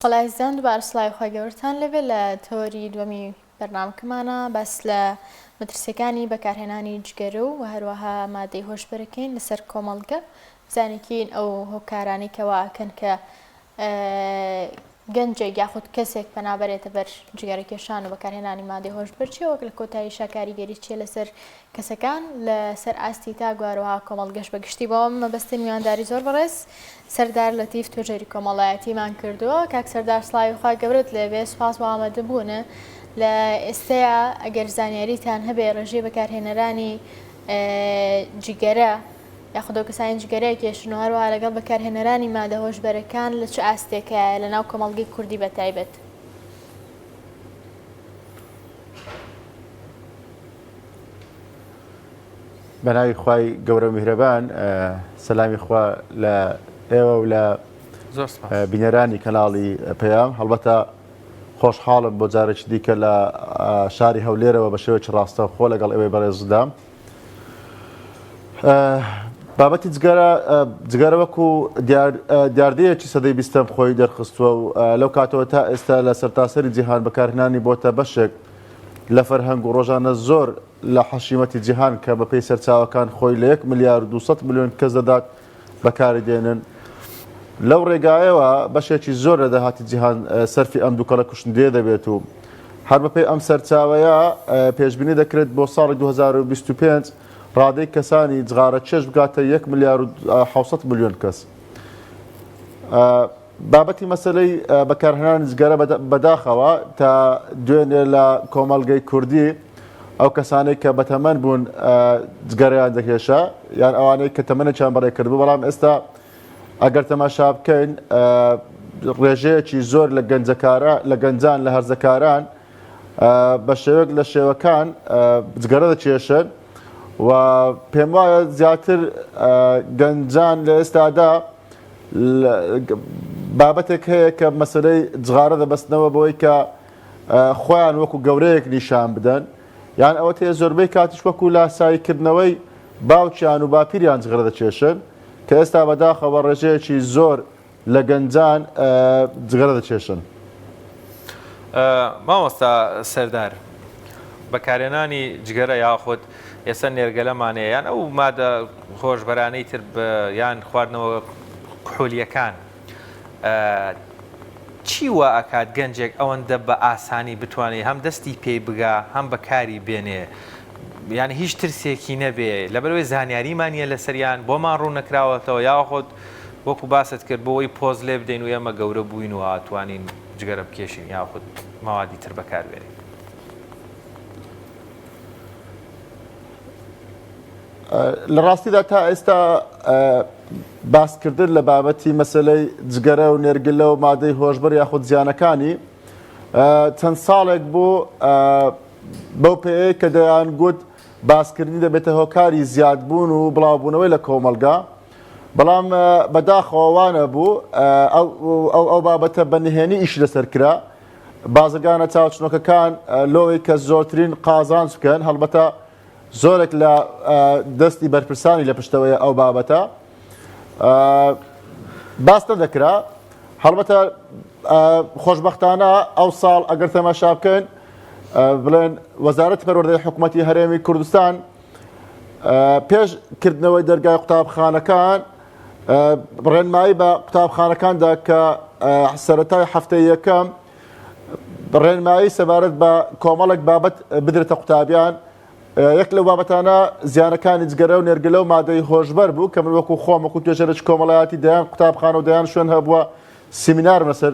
خلاصیان دوباره سلای خواهی گەورەتان لەبێ لە تۆری دووەمی بەرنامەکەمانە باس لە مەترسیەکانی بەکارهێنانی جگەرە و هەروەها مادەی هۆشبەرەکەین لەسەر کۆمەڵگە بزانێکین ئەو هۆکارانەی کەواکەن کە گەنجێک یاخود کەسێک پەنابەرێتە بەر جگەرەکێشان و بەکارهێنانی مادەی هۆشبەر چیە وەک لە کۆتاییشە کاریگەری چیە لەسەر کەسەکان لەسەر ئاستی تا گواروها کۆمەڵگەش بەگشتی بەوە مەبەستی میوانداری زۆر بەڕێز سەردار لەتیف توێژەری کۆمەڵایەتیمان کردووە کاک سەردار سڵاوی خوا گەورەت لەبێ سوپاس بۆ ئامادەبوونە لە ئێستەیە ئەگەر زانیاریتان هەبێ ڕێژەی بەکارهێنەرانی جگەرە یاخودۆ کەسانی جگەرەیەکێشن و هەروەها لەگەڵ بەکارهێنەرانی مادە هۆشبەرەکان لە چه ئاستێکایە لەناو کۆمەڵگەی کوردی بەتایبەت؟ بەناوی خوای گەورە میهرەبان سەلامی خوا لە ئێوە و لە بینەرانی کەناڵی پەیام هەڵبەتە خۆشحاڵم بۆ جارێکی دیکە لە شاری هەولێرەوە بە شێوەیەکی ڕاستەوخۆ لەگەڵ ئێوەی بەڕێزدام. بابەتی جگەرە وەکو دیاردەیەکی سەدەی بیستەم خۆی دەرخستووە و لەو کاتەوە تا ئێستا لە سەرتاسەری جیهان بەکارهێنانی بۆتە بەشێک لە فەرهەنگ و ڕۆژانە زۆر لە حەشیمەتی جیهان کە بەپێی سەرچاوەکان خۆی لە 1 ملیار و 200 ملیۆن کەس دەدات بەکاری دێنن. لەو ڕێگایەوە بەشێکی زۆر لە داهاتی جیهان سەرفی ئەم دووکەڵە کوشندێ دەبێت و هەر بەپێی ئەم سەرچاوەیە پێشبینی دەکرێت بۆ ساڵی 2025 ڕادەی کەسانی جغارە چێژ بگاتە 1 ملیار و 700 ملیۆن کەس. بابەتی مەسەلەی بەکارهێنانی جگەرە بەداخەوە تا دوێنێ لە کۆمەڵگەی کوردی ئەو کەسانەی کە بەتەمەن بوون جگەرەیان دەکێشە یان ئەوانەی کە تەمەنێکیان بەڕێ کردبوو، بەڵام ئێستا ئەگەر تەماشا بکەین ڕێژەیەکی زۆر لە گەنجان لە هەرزەکاران بە شێوەیەک لە شێوەکان جگەرە دەکێشن و پێم وایە زیاتر گەنجان لە ئێستادا بابەتێک هەیە کە مەسەلەی جغارە دەبەستنەوە بۆی کە خۆیان وەکو گەورەیەک نیشان بدەن، یان ئەوە تێ زۆربەی کاتیش وەکو لاساییکردنەوەی باوکیان و باپیریان جگەرە دەکێشن کە ئێستا بەداخەوە ڕێژەیەکی زۆر لە گەنجان جگەرە دەکێشن. مامۆستا سەردار، بەکارهێنانی جگەرە یاخود ئێستا نێرگەلەمانەیە یان ئەو مادە خۆشبەرانەی تر یان خواردنەوە کحولیەکان چی وە ئەکات گەنجێک ئەوەندە بە ئاسانی بتوانێت هەم دەستی پێی بگا هەم بەکاری بێنێ، یان هیچ ترسێکی نەبێ لەبەرەوەی زانیاریمانە لەسەریان بۆمان ڕوو نەکراوەتەوە یاخود وەکو باست کرد بۆەوەی پۆز لێ بدەین و ئێمە گەورە بووین و ئاتوانین جگەرە بکێشین یاخود ماوادی تر بەکاربێنین؟ لە ڕاستیدا تا ئێستا باسکردن لە بابەتی مەسەلەی جگەرە و نێرگلە و مادەی هۆشبەر یاخود زیانەکانی چەند ساڵێک بوو بەو پێەیە کە دەیان گوت باسکردنی دەبێتە هۆکاری زیادبوون و بڵاوبوونەوەی لە کۆمەلگا، بەڵام بەداخەوەوانە بوو ئەو بابەتە بە نهێنی ئیش لەسەر کرا. بازرگانە چاوچنۆکەکان لۆی کە زۆرترین قازانج بکەن، هەڵبەتە زۆرێک لە دەستی بەرپرسانی لە پشتەوەی ئەو بابەتە باستە دەکرا. هەڵبەتە خۆشبەختانە ئەو ساڵ ئەگەر تەماشا بکەن بڵێن وەزارەتی پەروەردەی حکوومەتی هەرێمی کوردستان پێش کردنەوەی دەرگای قوتابخانەکان ڕێنمایی بە قوتابخانەکاندا کە سەرەتای هەفتەی یەکەم ڕێنمایی سەبارەت بە کۆمەڵێک بابەت بدرێتە قوتابیان. یەک لەو بابەتانە زیانەکانی جگەرە و نێرگلە و مادەی هۆشبەر بوو کە من وەکو خۆم وەکو توێژەرێکی کۆمەڵایەتی دەیان قوتابخانە و دەیان شوێن هەبووە سیمینار لەسەر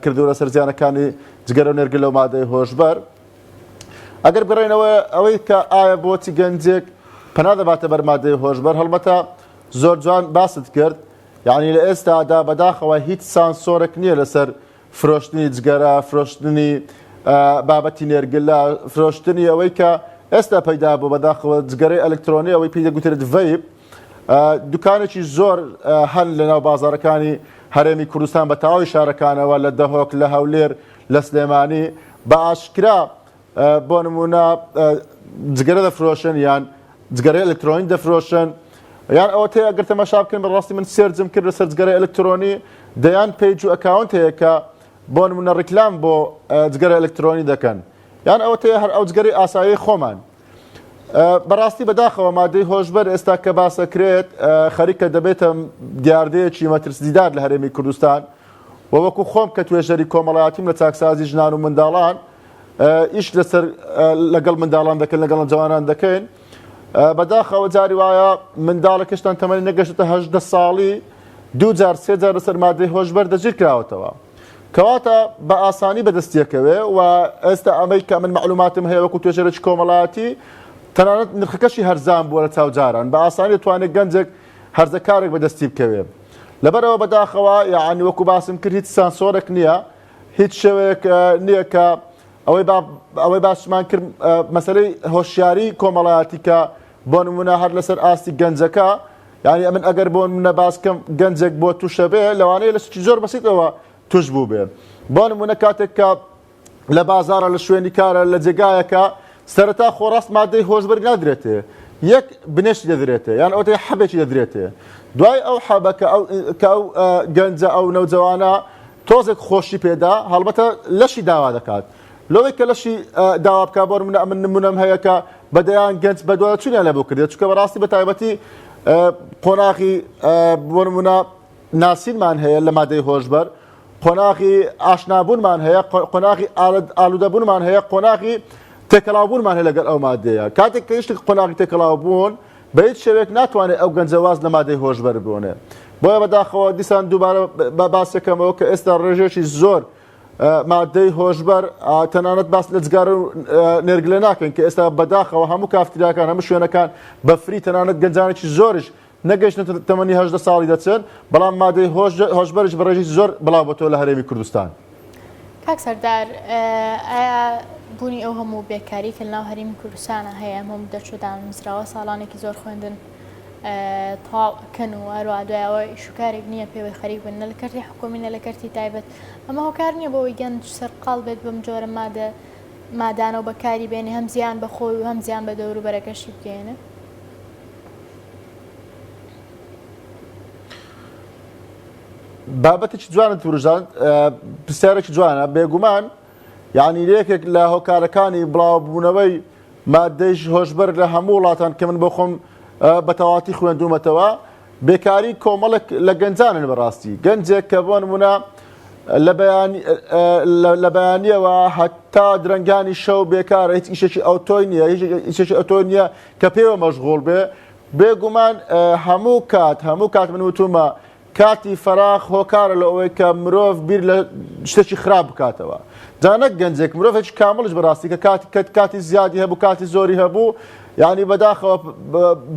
کردووە لەسەر زیانەکانی جگەرە و نێرگلە و مادەی هۆشبەر. ئەگەر بڕێنەوە ئەوەی کە ئایا بۆچی گەنجێک پەنا دەباتە بەر مادەی هۆشبەر، هەڵبەتە زۆر جوان باست کرد، یعنی لە ئێستادا بەداخەوە هیچ سانسۆرێک نییە لەسەر فرۆشتنی جگەرە، فرۆشتنی بابەتی نێرگلە، فرۆشتنی ئەوەی کە ئێستا پەیدا بوو بەداخەوە جگەرەی ئەلکترۆنی ئەوەی پێی دەگوترێت ڤەیپ. دوکانێکی زۆر هەن لەناو بازارەکانی هەرێمی کوردستان بە تەواوی شارەکانەوە لە دەهۆک، لە هەولێر، لە سلێمانی بە ئاشکرا بۆ نمونە جگەرە دەفرۆشن یان جگەرەی ئەلکترۆنی دەفرۆشن، یان ئەوە تێ ئەگەر تەماشا بکەن بەڕاستی من سێرجم کرد لەسەر جگەرەی ئەلکترۆنی دەیان پێیج و ئەکاونت هەیە کە بۆ نمونە ڕیکلام بۆ جگەرە ئەلکترۆنی دەکەن یان ئەوە تێ هەر ئەو جگەری ئاسایی خۆمان بەڕاستی بەداخەوە مادەی هۆشبەر ئێستا کە باسەکرێت خەریکە دەبێتە دیاردەیەکی مەترسیدار لە هەرێمی کوردستان و وەکو خۆم کە توێژەری کۆمەڵایەتیم لە چاکسازی ژنان و منداڵان ئیش لەسەر لەگەڵ منداڵان دەکەن لەگەڵ جوانان دەکەین بەداخەوە جاری وایە منداڵەکەشتان تەمەنی نەگەشتە 18 ساڵی دوو جار سێ جار لەسەر مادەی هۆشبەر دەگیر کراوەتەوە کەواتە بە ئاسانی بەدەستیەکەوێ و ئێستا ئەمەی کە من معلوماتم هەیە وەکو توێژەرێکی کۆمەڵایەتی تەنانەت نرخەکەشی هەرزان بووە لە چاوجاران بە ئاسانی دەتوانێت گەنجێک هەرزەکارێک بەدەستی بکەوێ لەبەرەوە بەداخەوە یعنی وەکو باسم کرد هیچ سانسۆرێک نییە هیچ شێوەیەک نییە کە ئەوەی باشمان کرد مەسەلەی هۆشیاری کۆمەڵایەتی کە بۆ نمونە هەر لەسەر ئاستی گەنجەکە یعنی من ئەگەر بۆ نمونە باسکەم گەنجێک بۆ تووشە بێ لەوانەیە لە سوچی زۆر بەسیتەوە توش بوو بێ بۆ نمونە کاتێک کە لە بازارە لە شوێنی کارە لە جێگایەکە سەرەتا خۆڕاست مادەی هۆشبەر نادرێتێ یەک بنێشی دەدرێتێ یان ئەوتێ حەبێکی دەدرێتێ دوای ئەو حەبەکە ئەو گەنجە ئەو نەوجەوانە تۆزێک خۆشی پێدا هەڵبەتە لەشی داوا دەکات لەوەی کە لەشی داوا بکە بۆ منە ئەمن نمونەم هەیە کە بەدەیان گەنج بەدووە چونیان لە بۆ کردێت چونکە بەڕاستی بە تایبەتی قۆناغی بۆ نمونە ناسینمان هەیە لە مادەی هۆشبەر قۆناغی ئاشنابوونمان هەیە قۆناغی ئالوودەبوونمان هەیە قۆناغی تێکەڵاوبوونمان هەیە لەگەڵ ئەو مادەیە کاتێک کە هیچ قۆناغی تێکەڵاوبوون بە هیچ شێوەیەک ناتوانێت ئەو گەنجەواز لە مادەی هۆشبەر بوونێ بۆیە بەداخەوە دیسان دووبارە بە باسەکەمەوە کە ئێستا ڕێژێکی زۆر مادەی هۆشبەر تەنانەت باس لە جگار و نێرگلێ ناکەن کە ئێستا بەداخەوە هەموو کافتریاکان هەموو شوێنەکان بە فری تەنانەت گەنجانێکی زۆرش نەگەیشتن تەمەنی 18 ساڵی دەچن بەڵام مادەی هۆشبەرش بە ڕێژی زۆر بڵاوبەتەوە لە هەرێمی کوردستان کاک سەردار ئایا بوونی ئەو هەموو بێکاری کە لەناو هەرێمی کوردستانە هەیە هەموو دەرچۆدان نووسراوە ساڵانێکی زۆر خوێندن تاڵکەن و هەروە دوایەوە شوکارێک نییە پێوەی خەریک بن نە لە کەرتی حکومی نە لە کەرتی تایبەت ئەمە هۆکار نییە بۆەوەی گەنج سەرقاڵ بێت بەم جۆرە مادانە و بەکاری بێنێ هەم زیان بە خۆی و هەم زیان بە دەوروبەرەکەشی بگەێنێ بابەتێکی جوانت وروژان پرسیارێکی جوانە بێگومان یعنی یەکێک لە هۆکارەکانی بڵاوبوونەوەی مادەی هۆشبەر لە هەموو وڵاتان کە من بۆ خۆم بە تەواتی خوێندومەتەوە بێکاری کۆمەڵک لە گەنجانن بەڕاستی گەنجێک کە بۆ نمونە لە بەیانیەوە هەتا درەنگانی شەو بێکارە هیچ ئیشێکی ئەوتۆی نییە هیچێکی ئەوتۆ نییە کە پێوە مەشغوڵ بێ بێگومان هەموو کات من وتومە کاتی فراخ هۆکارە لە ئەوەی کە مرۆڤ بیر لە شتێکی خراپ بکاتەوە جانەک گەنجێک مرۆڤێکی کامڵش بەڕاستی کە کاتی زیادی هەبوو کاتی زۆری هەبوو یعنی بەداخەوە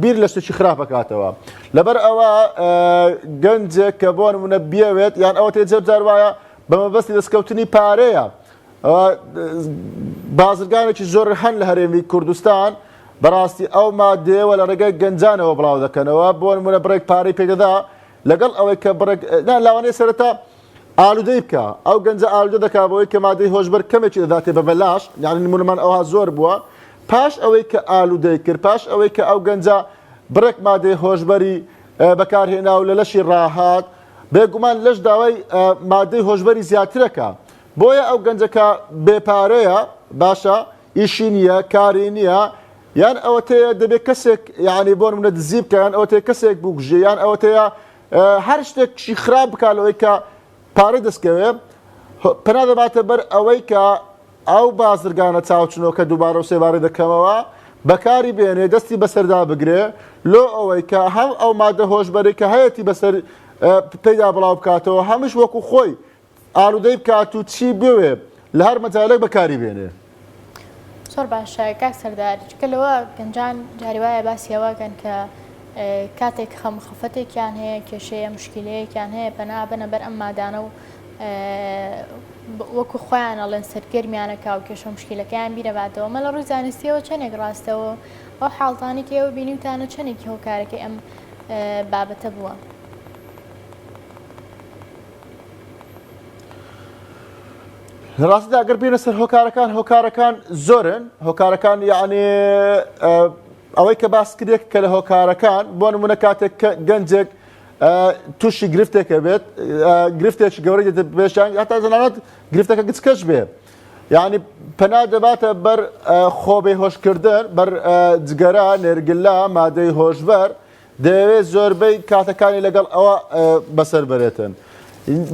بیر لە شتێکی خراپ بکاتەوە لەبەر ئەوە گەنجێک کە بۆ نمونە بیاوێت یان ئەوە تێجێبجار وایە بە مەبەستی دەستکەوتنی پارەیە بازرگانێکی زۆر هەن لە هەرێمی کوردستان بەڕاستی ئەو مادەیەوە لە ڕێگەی گەنجانەوە بڵاو دەکەنەوە بۆ نمونە بڕێک پارەی پێدەدا لەگەڵ ئەوەی کە لاوانەیە سەرەتا ئالوودەی بکە ئەو گەنجە ئالوودە دەکا بەوەی کە مادەی هۆشبەر کەمێکی دەداتێ بە بەلاش یعنی نمونەمان ئەوها زۆر بووە پاش ئەوەی کە ئالوودەی کرد پاش ئەوەی کە ئەو گەنجە بڕێک مادەی هۆشبەری بەکارهێنا و لە لەشی ڕاهات بێگومان لەش داوای مادەی هۆشبەری زیاترەکە بۆیە ئەو گەنجەکە بێپارەیە باشە ئیشی نییە کاری نییە یان ئەوەتەیە دەبێت کەسێک یعنی بۆ نمونە دزی بکە یان ئەوەتەیە کەسێک بکوژێ یان ئەوەتەیە هەر شتێکی خراپ بکات لەوەی کە پارەی دەستکەوێ پنا دەباتە بەر ئەوەی کە ئەو بازرگانە چاوچنەوە کە دووبارە و سێبارە دەکەمەوە بەکاری بێنێ دەستی بەسەردا بگرێ لۆ ئەوەی کە هەم ئەو مادە هۆشبەرێک کە هەیەی بەسەر پێدا بڵاو بکاتەوە هەمش وەکو خۆی ئالوودەی بکات و چی بوێ لە هەر مەجالێک بەکاری بێنێ زۆر باشە کاک سەردار چکە لەوە گەنجان جاری وایە باسیەوەکەن کە کاتێک خەمخەفەتێکیان هەیە کێشەیە مشکلەیەکیان هەیە پەنا بنە بەر ئەم مادانە و وەکو خۆیان ئەڵێن سەرگەرمیانەکە و کێشە مشکلەکەیان بیرەباتەوە مە لە ڕووی زانستیەوە چەندێک ڕاستەوە ئەو حاڵتانی کە ئێوە بینیوتانە چەندێکی هۆکارەکەی ئەم بابەتە بووە ڕاستیدا ئەگەر بینە سەر هۆکارەکان زۆرن هۆکارەکان یعنی ئەوەی کە باس کردێک کە لە هۆکارەکان بۆ نمونە کاتێک گەنجێک تووشی گرفتێکە بێت گرفتێکی گەورەی دێتە پێشیان هەتا تەنانەت گرفتەکە گچکەش بێ یعنی پەنا دەباتە بەر خۆبەی هۆشکردن بەر جگەرە نێرگلە مادەی هۆشبەر دەوێت زۆربەی کاتەکانی لەگەڵ ئەوە بەسەر بەرێتن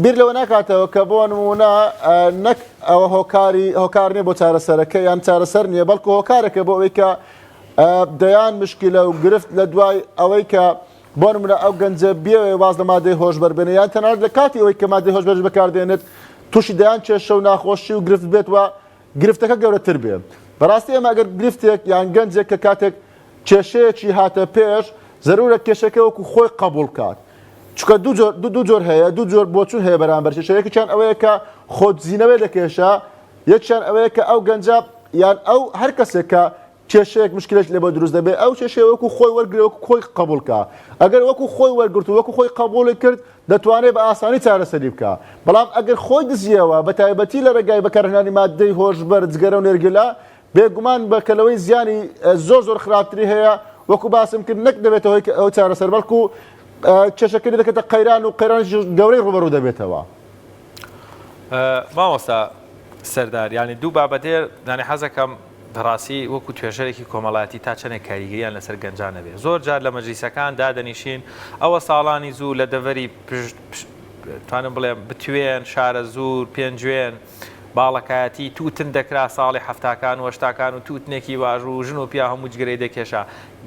بیر لەوە ناکاتەوە کە بۆ نمونە نەک ئەوە هۆکار نیە بۆ چارەسەرەکە یان چارەسەر نییە بەڵکو هۆکارێکە بۆ ئەوەی کە دەیان مشکلە و گرفت لە دوای ئەوەی کە بۆ نمونە ئەو گەنجە بێ واز لە مادەی هۆشبەر بێنێ یان تەنانەت لە کاتی ئەوەی کە مادەی هۆشبەر بەکاردێنێت تووشی دەیان کێشە و ناخۆشی و گرفت بێت وە گرفتەکە گەورەتر بێ بەڕاستی ئێمە ئەگەر گرفتێک یان گەنجێک کە کاتێک کێشەیەکی هاتە پێش ضرورە کێشەکە وەکو خۆی قبول کات چونکە دوو جۆر هەیە دوو جۆر بۆچون هەیە بەرامبەر کێشەیەکیان ئەوەیە کە خۆتزیینەوەی لە کێشە یەکیان ئەوەیە کە ئەو گەنجە یان ئەو هەر کەسێک کە کێشەیەک مشکلێک لێ بۆ دروست دەبێت ئەو کێشەیە وەکو خۆی وەرگرێ وەکو خۆی قبول کە ئەگەر وەکو خۆی وەرگرت و وەکو خۆی قبولی کرد دەتوانێت بە ئاسانی چارەسەری بکە بەڵام ئەگەر خۆی دزیەوە بە تایبەتی لە ڕێگای بەکارهێنانی مادەی هۆشبەر جگەرە و نێرگلە بێگومان بەکەلەوەی زیانی زۆر خراپتری هەیە وەکو باسم کرد نەک دەبێتەوە ئەو چارەسەر بەڵکو کێشەکەی دەکەتە قەیران و قەیران گەورەی ڕوبەڕوو دەبێتەوە مامۆستا سەردار ینی دوو بابەتێر دانی حەزەکەم بەڕاستی وەکو توێژەرێکی کۆمەڵاتی تا چەندێک کاریگەریان لەسەر گەنجانە بێ زۆر جار لە مەجلیسەکان دادەنیشین ئەوە ساڵانی زوو لە دەڤەری توانم بڵێم بتوێن شارە زوور پێنجوێن باڵەکایەتی توتن دەکرا ساڵی هەفتاکان و هەشتاکان و توتنێکی واژ و ژن و پیا هەموو جگەرەی دەکێشا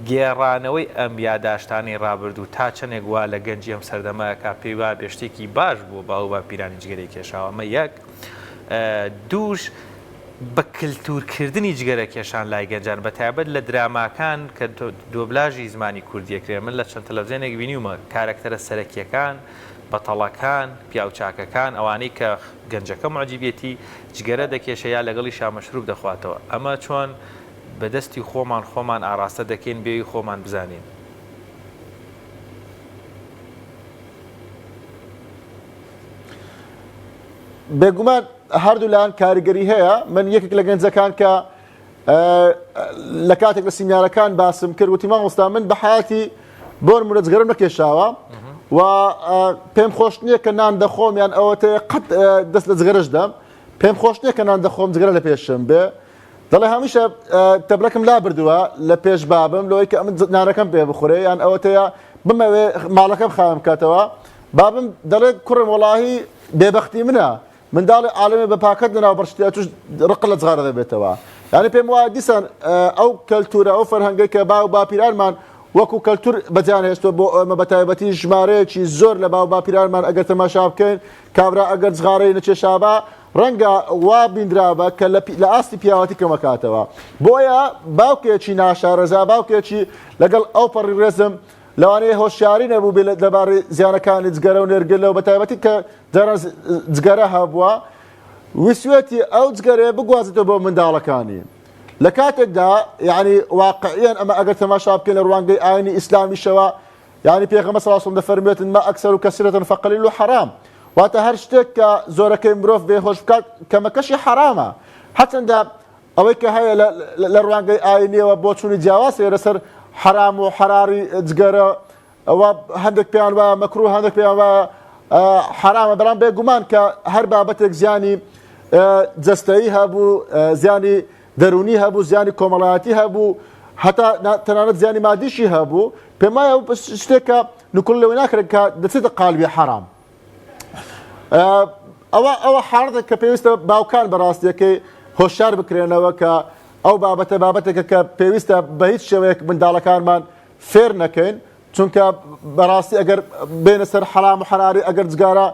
گێڕانەوەی ئەم یاداشتانی ڕابردوو تا چەندێک وا لە گەنجی ئەم سەردەمایەکە پێی وا بێشتێکی باش بوو باو با پیرانی جگەرەی کێشاوە ئەمە یەک دووش بە کللتورکردنی جگەرە کێشان لای گەنجان بە تایبەت لە دراماکان کە دۆبلاژی زمانی کوردیەکرێ من لە چەند تەلەڤیزیۆنێک بینیومە کارکتەرە سەرەکیەکان بەتەڵەکان پیاوچاکەکان ئەوانەی کە گەنجەکە معجیبێتی جگەرە دەکێشەیە لەگەڵی شامەشروب دەخواتەوە ئەمە چۆن بەدەستی خۆمان ئاراستە دەکەین بێوی خۆمان بزانین بێگومان هەردوو لایەن کاریگەری هەیە من یەکێک لە گەنجەکان کە لە کاتێک لە سیمیارەکان باسم کرد وتی مامۆستا من بە حیاتی بۆ نمونە جگەرەم نەکێشاوە و پێم خۆش نییە کە نان دەخۆم یان ئەوەتە قەت دەست لە جگەرەش دەم پێم خۆش نییە کە نان دەخۆم جگەرە لە پێشم بێ دەڵێ هەمیشە تەبلەکم لا بردووە لە پێش بابم لەوەی کە ئەمن نانەکەم پێ بخورێ یان ئەوەتەیە بمەوێ ماڵەکەم خاوم کاتەوە بابم دەڵێت کوڕم وەڵاهی بێبەختی منە منداڵی عالەمێ بە پاکەت لەناو بەرشتیا توش ڕق لە جغارە دەبێتەوە یعنی پێم وایە دیسان ئەو کەلتورە ئەو فەرهەنگەی کە باو باپیرانمان وەکو کەلتور بەجان هێشتووە بۆ ئەمە بە تایبەتی ژمارەیەکی زۆر لە باو باپیرانمان ئەگەر تەماشا بکەین کابرا ئەگەر جغارەی نەچێشابا ڕەنگە وا بیندرابە کە لە ئاستی پیاوەتی کەمەکاتەوە بۆیە باوکێکی ناشارەزا باوکێکی لەگەڵ ئەو پەڕی ڕێزم لەوانەیە هۆشیاری نەبوو بێ لەبارەی زیانەکانی جگەرە و نێرگلەوە بە تایبەتی کە جگەرە هەبووە ویسوێتی ئەو جگەرەیە بگوازێتەوە بۆ منداڵەکانی لە کاتێکدا یعنی واقعیان ئەمە ئەگەر تەماشا بکەین لە ڕوانگەی ئاینی ئیسلامیشەوە یعنی پێغەمبەر صلی الله علیه و سلم دەفەرمێتن ما ئەکسەر و کەسیرەتن فەقەلیل و حەرام واتە هەر شتێک کە زۆرەکەی مرۆڤ بێهۆش بکات کەمەکەشی حەرامە هەرچەندە ئەوەی کە هەیە لە ڕوانگەی ئاینیەوە بۆ چوونی جیاواز هەیە لەسەر حرام و حراری جگەرە ئەوە هەندێک پێیان وایە مەکروه هەندێک پێیان وایە حرامە بەڵام بێگومان کە هەر بابەتێک زیانی جەستەیی هەبوو زیانی دەرونی هەبوو زیانی کۆمەڵایەتی هەبوو هەتا تەنانەت زیانی مادیشی هەبوو پێم وایە شتێکە نکول لەوەی ناکرێت کە دەچێتە قالبی حرام ئەوە حاڵەتێک کە پێویستە باوکان بەڕاستیەکەی هۆشیار بکرێنەوە کە ئەو بابەتێکە کە پێویستە بە هیچ شێوەیەک منداڵەکانمان فێر نەکەین چونکە بەڕاستی ئەگەر بێنە سەر حەرام و حەراری ئەگەر جگارە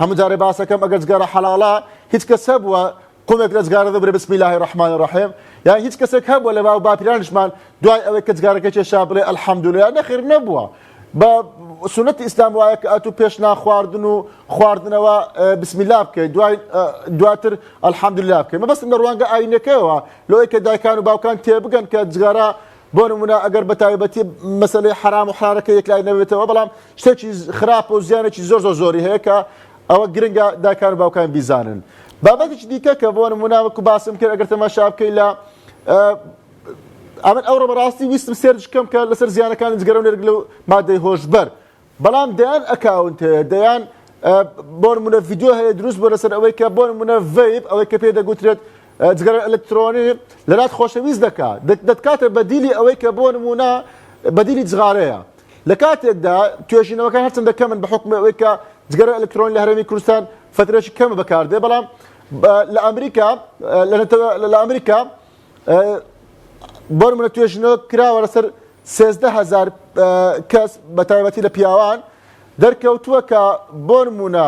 هەموو جارێ باسەکەم ئەگەر جگارە حەلاڵە هیچ کەس هەبووە قومێک لە جگارە دەبرێ بسم الله الرحمن الرحیم یان هیچ کەسێک هەبووە لە باو باپیرانشمان دوای ئەوەی کە جگارەکە کێشا بڵێ الحەمدولیا نەخێر نەبووە بە سنەتی ئیسلام وایە کە ئەتوو پێش ناخواردن و خواردنەوە بسم الله بکەیت دواتر الحەمدولیا بکەیت مەبەستم لە ڕوانگە ئاینەکەیەوە لەوەی کە دایکان و باوکان تێبگەن کە جگارە بۆ نمونە ئەگەر بە تایبەتی مەسەلەی حرام و حرارەکە یەکلای نەبێتەوە بەڵام شتێکی خراپە و زیانێکی زۆر زۆری هەیە کە ئەوە گرنگە دایکان و باوکان بیزانن بابەتێکی دیکە کە بۆ نمونە وەکو باسم کرد ئەگەر تەماشا بکەی لە ئەمن ئەوڕۆ بەڕاستی ویستم سێرج بکەم کە لەسەر زیانەکانی جگەرە و نێرگلە و مادەی هۆشبەر بەڵام دەیان ئەکاونت هەیە دەیان بۆ نمونە ڤیدیۆ هەیە دروست بۆ لەسەر ئەوەی کە بۆ نمونە ڤیپ ئەوەی کە پێ دەگوترێت جگەرە ئەلکترۆنی لەلات خۆشەویست دەکات دەتکاتە بەدیلی ئەوەی کە بۆ نمونە بەدیلی جغارەیە لە کاتێکدا توێژینەوەکان هەرچەندە کەمن بە حکم ئەوەی کە جگەرە ئەلکترۆنی لە هەرێمی کوردستان فترێکی کەمە بەکاردێ بەڵام لە ئەمریکا لە ئەمریکا بۆ نمونە توێژینەوە کراوە لەسەر 13,000 کەس بە تایبەتی لە پیاوان دەرکەوتووە کە بۆ نمونە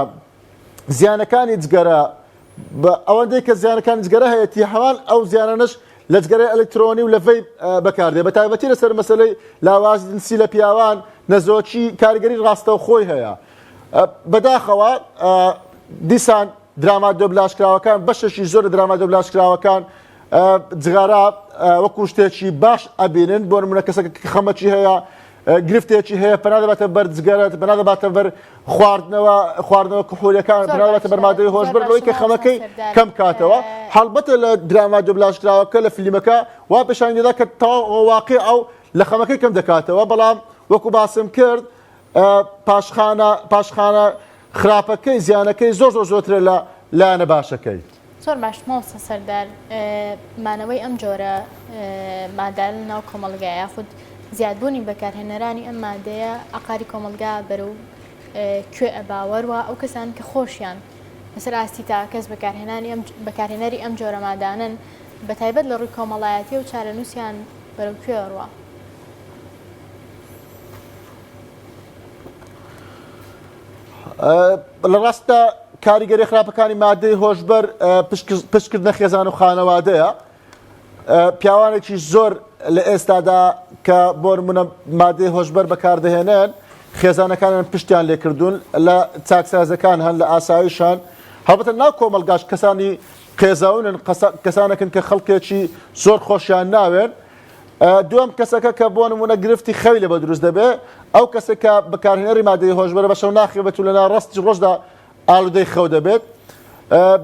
زیانەکانی جگەرە ئەوەندەی کە زیانەکانی جگەرە هەیەی هەمان ئەو زیانانش لە جگەرەی ئەلکترۆنی و لە ڤیپ بەکاردێ بە تایبەتی لەسەر مەسەلەی لاوازی جنسی لە پیاوان نەزۆکی کاریگەری ڕاستەوخۆی هەیە بەداخەوە دیسان دراما دۆبلاشکراوەکان بەشێکی زۆر لە دراما دۆبلاشکراوەکان جگارە وەکو شتێکی باش ئەبینن بۆ نمونە کەسێک خەمەکی هەیە گرفتێکی هەیە پەنا دەباتە بەر جگەرەت پەنا دەباتە بەر خواردنەوە کحولیەکان پەنا دەباتە بەر مادەی هۆشبەر بەوەی کە خەمەکەی کەم کاتەوە هەڵبەتە لە دراما دۆبلاشکراوەکە لە فیلمەکە وا پێشان دەدا کە تەواو واقع ئەو لە خەمەکەی کەم دەکاتەوە بەڵام وەکو باسم کرد پاشخانە خراپەکەی زیانەکەی زۆر زۆرترە لە لایەنە باشەکەی زۆر باش ماوەستە سەردار مانەوەی ئەم جۆرە مادە لە ناو کۆمەڵگای یاخود زیادبوونی بەکارهێنەرانی ئەم مادەیە ئاقاری کۆمەلگا بەرەو کوێ ئەباوەروە ئەو کەسان کە خۆشیان لەسەر ئاستی تا کەس بەکارهێنەری ئەم جۆرە مادانن بە تایبەت لە ڕووی کۆمەڵایەتی و چارەنووسیان بەرەو کوێڕوە لە ڕاستە کاریگەری خراپەکانی مادەی هۆشبەر پشتکردنە خێزان و خانەوادەیە پیاوانێکی زۆر لە ئێستادا کە بۆ نمونە مادەی هۆشبەر بەکاردەهێنن خێزانەکانیان پشتیان لێکردوون لە چاکسازەکان هەن لە ئاسایشان هەڵبەتە ناو کۆمەلگاش کەسانی قێزاونن کەسانێکن کە خەڵکێکی زۆر خۆشیان ناوێن دوم کەسەکە کە بۆ نمونە گرفتی خەوی لە بە دروست دەبێت ئەو کەسێکە بەکارهێنەری مادەی هۆشبەر بە شەو ناخێبێت و لەنا ڕاستی ڕۆژدا ئالودەی خەو دەبێت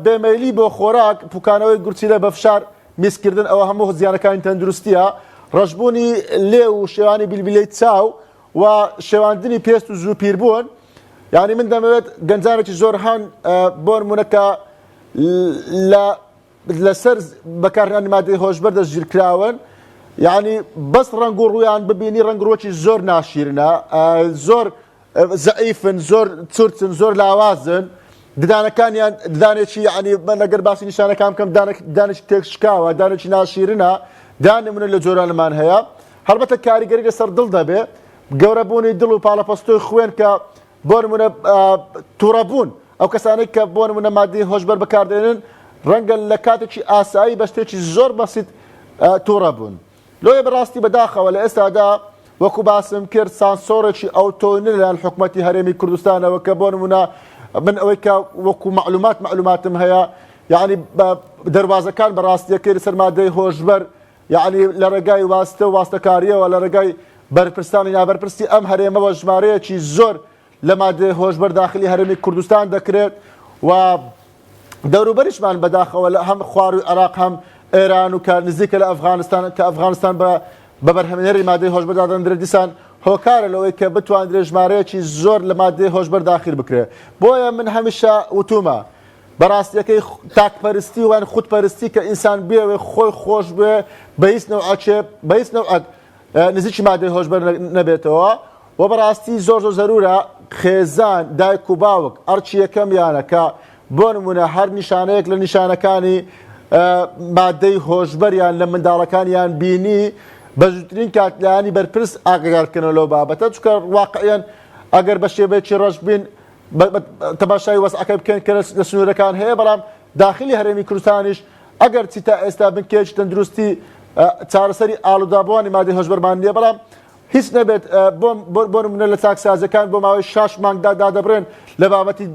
بێمەیلی بۆ خۆراک پوکانەوەی گورچیلە بە فشار میسکردن ئەوە هەموو زیانەکانی تەندروستیە ڕەشبوونی لێ و شێوانی بیلبیلەی چاو و شێواندنی پێست و زوو پیربوون یعنی من دەمەوێت گەنجانێکی زۆر هەن بۆ نمونەکە لەسەر بەکارهێنانی مادەی هۆشبەر دەستگیرکراون یعنی بەس ڕنگ و ڕوویان ببینی ڕنگڕۆکی زۆر ناشیرنە زۆر زەعیفن زۆر چورچن زۆر لاوازن ددانەکانیان ددانێکی یعنی لەگەر باسی نیشانەکان بکەم دانێکی تێکشکاوە دانێکی ناشیرنە دانمونە لە جۆرانمان هەیە هەڵبەتە کاریگەری لەسەر دڵ دەبێ گەورەبوونی دڵ و پاڵەپەستۆی خوێن کە بۆ نمونە تووڕەبوون ئەو کەسانێک کە بۆ نمونە مادەی هۆشبەر بەکاردێنن ڕەنگە لە کاتێکی ئاسایی بە شتێکی زۆر بەسیط تووڕەبوون لۆیە بەڕاستی بەداخەوە لە ئێستادا وەکو باسم کرد سانسۆرێکی ئەوتۆنی لەلایەن حکوومەتی هەرێمی کوردستانەوە کە بۆ نمونە من ئەوەی کە وەکو معلوماتم هەیە یعنی دەربازەکان بەڕاستیەکەی لەسەر مادەی هۆشبەر یعنی لە ڕێگای واستە و واستەکاریەوە لە ڕێگای بەرپرسانی نابەرپرسی ئەم هەرێمەوە ژمارەیەکی زۆر لە مادەی هۆشبەر داخلی هەرێمی کوردستان دەکرێت و دەوروبەریشمان بەداخەوە لە هەم خواروی عێراق هەم ئێران و کە نزیکە لە ئەفغانستان کە ئەفغانستان بە بەرهەمهێنەری مادەی هۆشبەر دادەنرێت دیسان هۆکارە لەوەی کە بتوانرێت ژمارەیەکی زۆر لە مادەی هۆشبەر داخل بکرێت بۆیە من هەمیشە وتومە بەڕاستیەکەی تاکپەرستی وان خودپەرستی کە ئینسان بێوێ خۆی خۆش بێ بە هیچ نەوعەک نزیکی مادەی هۆشبەر نەبێتەوە و بەڕاستی زۆر زەرورە خێزان دایک و باوک ئەرچی یەکەمیانە کە بۆ نمونە هەر نیشانەیەک لە نیشانەکانی مادەی هۆشبەریان لە منداڵەکانیان بینی بە زووترین کاتلایانی بەرپرس ئاگادارکردنەوە لەو بابەتە چونکە واقعیان ئەگەر بە شێوەیەکی ڕەش بین تەماشای وەسعەکە بکەن کە لە سنوورەکان هەیە بەڵام داخلی هەرێمی کوردستانیش ئەگەر چی تا ئێستا بنکێکی تەندروستی چارەسەری ئالوودابووانی مادەی هۆشبەرمان نییە بەڵام هیچ نەبێت بۆ نمونە لە چاکسازەکان بۆ ماوەی 6 مانگدا دادەبرێن لە بابەتی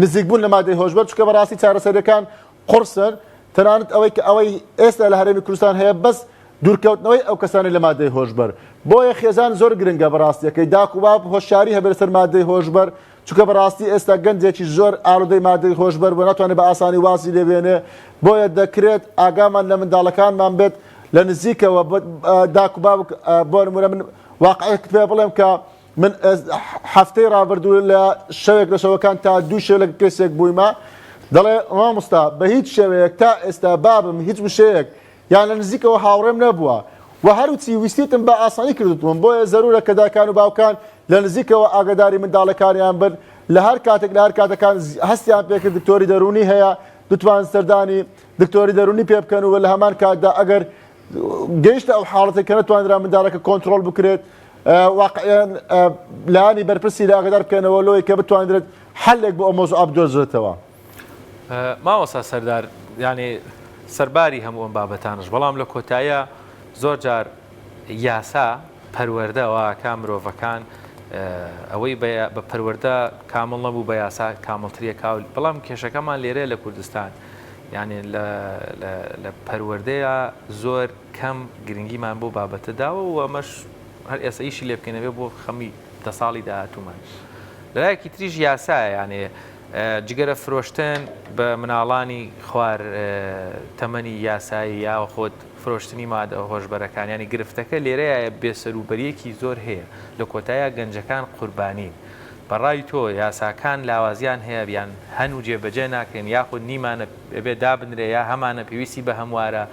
نزیکبوون لە مادەی هۆشبەر چونکە بەڕاستی چارەسەریەکان قورسن تەنانەت ئەوەی ئێستا لە هەرێمی کوردستان هەیە بەس دوورکەوتنەوەی ئەو کەسانی لە مادەی هۆشبەر بۆیە خێزان زۆر گرنگە بەڕاستیەکەی داک و باب هۆشیاری هەبێت لەسەر مادەی هۆشبەر چونکە بەڕاستی ئێستا گەنجێکی زۆر ئالودەی مادەی هۆشبەر بۆ ناتوانێت بە ئاسانی واسی لێبێنێ بۆیە دەکرێت ئاگامان لە منداڵەکانمان بێت لە نزیکەوە داک و باب بۆ نمونە من واقعەت پێ بڵێم کە من هەفتەی ڕابردوو لە شەوێک لە شەوەکان تا دوو شەو لە کەسێک بوویمە دەڵێ مامۆستا بە هیچ شێوەیەک تا ئێستا بابم هیچ وشەیەک یان لە نزیکەوە هاوڕێم نەبووە و هەروچی ویستیتم بە ئاسانی کردوتم بۆیە زەرورە کە دایکان و باوکان لە نزیکەوە ئاگاداری منداڵەکانیان بن لە هەر کاتێک لە هەر کاتەکان هەستیان پێکرد دکتۆری دەرونی هەیە دەتوان سەردانی دکتۆری دەرونی پێ بکەن و لە هەمان کاتدا ئەگەر گەیشتە ئەو حاڵەتێک کە نەتوانرا منداڵەکە کۆنتترۆل بکرێت واقعیان لانی بەرپرسی لە ئاگدار بکەنەوە لۆی کە بتوانرێت حلێک بۆ ئەو مۆزوع بدۆزرێتەوە. ماوەسا سەردار ینی سەرباری هەموو ئەم بابەتانش بەڵام لە کۆتاییە زۆر جار یاسا پەروەردەوە کا مرۆڤەکان ئەوەی بە پەروەردە کامڵ نەبوو بە یاسا کامڵتریە کاول بەڵام کێشەکەمان لێرە لە کوردستان یعنی لە پەروەردەیە زۆر کەم گرنگیمان بۆ بابەتەداوە و ئەمەش هەر ئێساییشی لێ بکەنەوێ بۆ خەمی 10 ساڵی داهاتوومان. لەلایەکی تریژ یاسایە یعنی جگەرە فرۆشتن بە مناڵانی خوار تەمەنی یاسایی یا خۆت فرۆشتنی مادە هۆشبەرەکان ینی گرفتەکە لێرەیە بێسەروبەریەکی زۆر هەیە لە کۆتایە گەنجەکان قوربانین بەڕای تۆ یاساکان لاوازیان هەیە بیان هەنوو جێبەجێ ناکەین یاخود نیمانە بێ دابنرێ یا هەمانە پێویستی بە هەموارە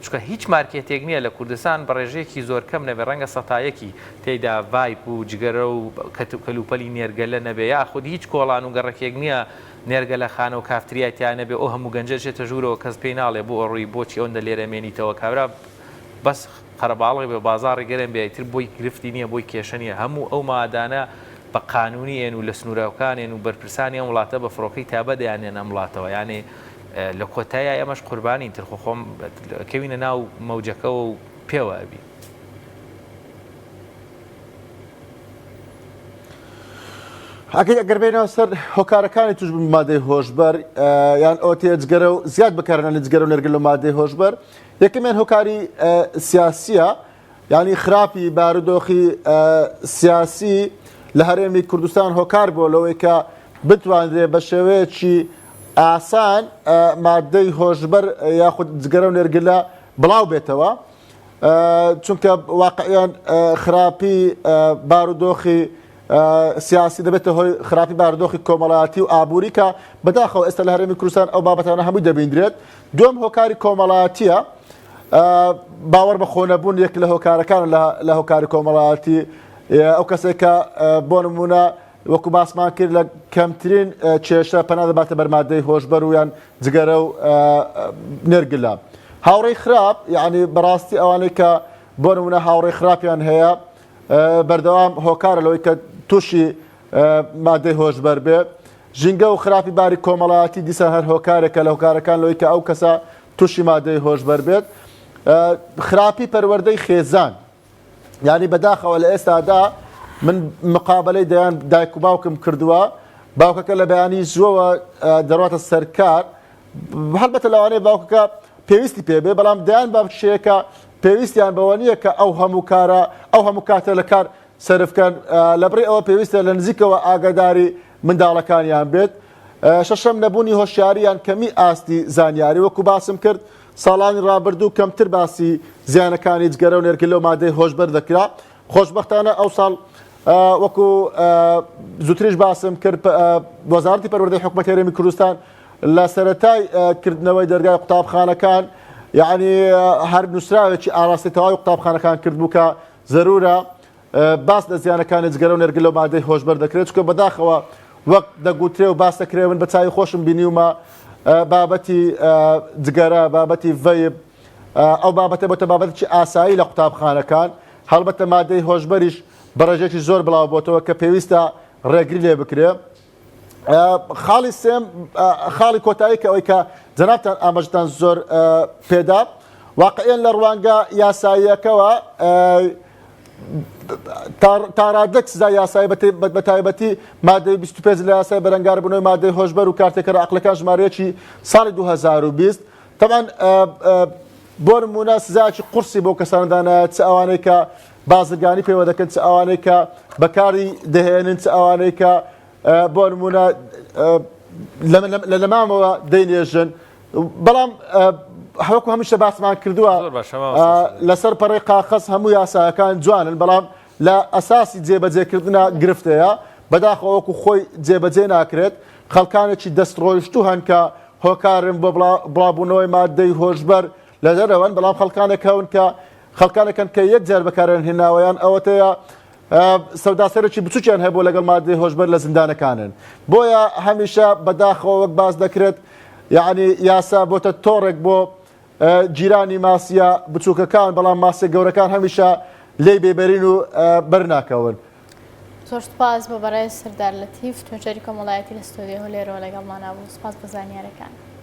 چکە هیچ مارکێتێک نییە لە کوردستان بە ڕێژەیەکی زۆر کەم نەبێ ڕەنگە سەتایەکی تێیدا ڤایپ و جگەرە و کەلوپەلی نێرگەلە نەبێ یاخود هیچ کۆڵان و گەڕەکێک نییە نێرگە لە خانە و کافتریایان نەبێ ئەو هەموو گەنجە چێتە ژوورەوە کەس پێی ناڵێ بۆ ئەڕووی بۆچی ئەوەندە لێرە مێنیتەوە کابرا بەس قەرەباڵی بە بازاڕی گەرم بێتتر بۆی گرفتی نییە بۆی کێشە نیە هەموو ئەو مادانە بە قانونیێن و لە سنوورەکانێن و بەرپرسانی ئەم وڵاتە بە فڕۆکەی تابە دەیانێن ئەم وڵاتەوە یانێ لە کۆتایە ئەمەش قوربانین ترخۆ خۆم کەوینە ناو مەوجەکەەوە و پێوە ئەبی. ئەگەر بێنەوە سەر هۆکارەکانی توش بن مادەی هۆشبەر یان ئەو تێجگەرە و زیاد بکارێنە جگەرە و نێرگەل و مادەی هۆشبەر یەکەمیان هۆکاری سیاسیە ینی خراپی بارودۆخی سیاسی لە هەرێمی کوردستان هۆکار بۆ لەوەی کە بتوانرێ بە شێوەیەکی ئاسان مادەی هۆشبەر یاخود جگەرە و نێرگلە بڵاو بێتەوە چونکە واقعیان خراپی بارودۆخی سیاسی دەبێتە هۆی خراپی بارودۆخی کۆمەڵایەتی و ئابووری کە بەداخەوە ئێستا لە هەرێمی کوردستان ئەو بابەتانە هەمووی دەبیندرێت. دوم هۆکاری کۆمەڵایەتیە باوەڕ بە خۆنەبوون یەک لە هۆکارەکان لە هۆکاری کۆمەڵایەتی ئەو کەسێک کە بۆ نمونە وەکو باسمان کرد لە کەمترین کێشە پەنا دەباتە بەرمادەی هۆشبەر و یان جگەرە و نێرگلە. هاوڕێی خراپ یعنی بەڕاستی ئەوانەی کە بۆ نمونە هاوڕێی خراپیان هەیە بەردەوام هۆکارە لەوەی کە تووشی مادەی هۆشبەر بێ ژینگە و خراپی باری کۆمەڵایەتی دیسان هەر هۆکارێکە لە هۆکارەکان لەوەی کە ئەو کەسە تووشی مادەی هۆشبەر بێت. خراپی پەروەردەی خێزان یعنی بەداخەوە لە ئێستادا من مقابلەی دەیان دایک و باوکم کردووە باوکەکە لە بەیانی زووەوە دەڕاتە سەرکار هەڵبەتە لەوانەیە باوکەکە پێویستی پێبێ بەڵام دەیان بابشەیەکە پێویستیان بەوە نییە کە ئەو هەموو کاتە لە کار سەرفکەن لەبڕی ئەوە پێویستە لە نزیکەوە ئاگاداری منداڵەکانیان بێت. شەشەم نەبوونی هۆشیاریان کەمی ئاستی زانیاری وەکو باسم کرد ساڵانی ڕابردوو کەمتر باسی زیانەکانی جگەرە و نێرگلە و مادەی هۆشبەر دەکرا خۆشبەختانە ئەو ساڵ وەکو زووتریش باسم کرد وەزارەتی پەروەردەی حکوومەتی هەرێمی کوردستان لە سەرەتای کردنەوەی دەرگای قوتابخانەکان یعنی هەر نووسراوێکی ئاراستەوەی قوتابخانەکان کرد بوو کە زەرورە باس لە زیانەکانی جگەرە و نێرگلە و مادەی هۆشبەر دەکرێت چونکە بەداخەوە وەک دەگوترێ و باس دەکرێ من بە چاوی خۆشم بینیومە بابەتی جگەرە بابەتی ڤەیب ئەو بابەتە بۆتە بابەتێکی ئاسایی لە قوتابخانەکان هەڵبەتە مادەی هۆشبەریش بەڕێژێکی زۆر بڵاو بۆتەوە کە پێویستە ڕێگری لێ بکرێ. خاڵی سێم خاڵی کۆتایی کە ئەوەی کە جەنابتان ئاماژتان زۆر پێدا واقعیان لە ڕوانگە یاساییەکەوە تاڕادەک سزا یاسایی بە تایبەتی مادەی 25 لە یاسای بەرەنگار بوونەوەی مادەی هۆشبەر و کارتێکەرە عەقلەکان ژمارەیەکی ساڵی 2020 تەمان بۆ نمونە سزایەکی قورسی بۆ کەساندانە چ ئەوانەی کە بازرگانی پێوە دەکەن چ ئەوانەی کە بەکاری دەهێنن چ ئەوانەی کە بۆ نمونە لە لەمامەوە دەینێژن بەڵام هەوەکو هەمیشە باسمان کردووە لەسەر پەڕی قاقەز هەموو یاسایەکان جوانن بەڵام لە ئەساسی جێبەجێکردنا گرفتەیە بەداخەوەکو خۆی جێبەجێ ناکرێت خەڵکانێکی دەستڕۆیشتوو هەن کە هۆکارن بۆ بڵاوبوونەوەی مادەی هۆشبەر لە دەرەوەن بەڵام خەڵکانێکن کە یەک جار بەکارێن هێناوەیان ئەوەتەیە سەوداسەرێکی بچووکیان هەیە بۆ لەگەڵ مادەی هۆشبەر لە زیندانەکانن بۆیە هەمیشە بەداخەوە وەک باس دەکرێت یعنی یاسا بۆتە تۆڕێک بۆ جیرانی ماسیە بچووکەکان بەڵام ماسیە گەورەکان هەمیشە لێی بێبەرین و بەرناکەون. زۆر سپاس بۆ بەڕێز سەردار لەتیف توێژەری کۆمەڵایەتی لە ستۆدیۆ لێرەوە لەگەڵمان بوو. سپاس بە زانیارەکان.